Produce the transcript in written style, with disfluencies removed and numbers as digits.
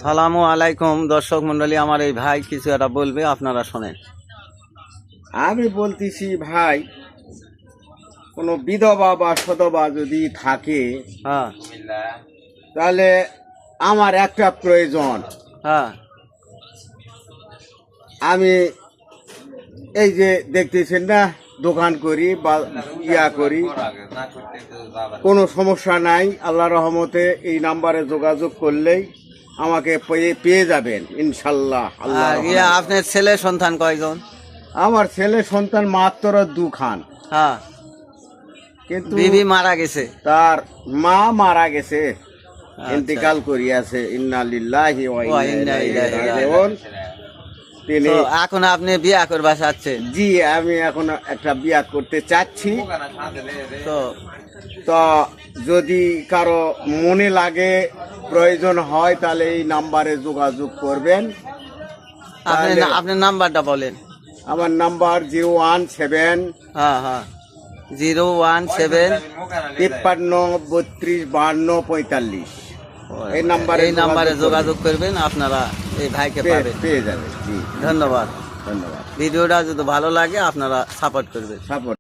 সালামু আলাইকুম দর্শক মন্ডলী, আমার এই ভাই কিছু একটা বলবে, আপনারা শোনেন। আমি বলতেছি ভাই, কোনো বিধবা বা সধবা যদি থাকে হ্যাঁ তাহলে আমার একটা প্রয়োজন। হ্যাঁ আমি এই যে দেখতেছেন না, দোকান করি বা করি, কোনো সমস্যা নাই। আল্লাহ রহমতে এই নাম্বারে যোগাযোগ করলেই আমাকে পেয়ে যাবেন ইনশাল্লাহ। আল্লাহ আপনার ছেলে সন্তান কয়জন? আমার ছেলে সন্তান মাত্র দুখান, হ্যাঁ, কিন্তু বিবি মারা গেছে, তার মা মারা গেছে, আচ্ছা। ইন্তেকাল করিয়াছে। ইন্না লিল্লাহি ওয়া ওয়া ইন্না ইন্না ইলাইহি ইলাইহি রাজিউন। তিনি তো এখন আপনি বিয়া করবা চাচ্ছেন? জি, আমি এখন একটা বিয়া করতে চাচ্ছি। তো তো যদি কারো মনে লাগে, প্রয়োজন হয়, তাহলে এই নাম্বারে যোগাযোগ করবেন। আপনার নাম্বারটা বলেন। আমার নাম্বার 017 হ্যাঁ হ্যাঁ 017 53 32 52 45। এই নাম্বারে যোগাযোগ করবেন, আপনারা এই ভাইকে পাবেন, পেয়ে যাবেন। জি, ধন্যবাদ। ধন্যবাদ। ভিডিওটা যদি ভালো লাগে আপনারা সাপোর্ট করবেন। সাপোর্ট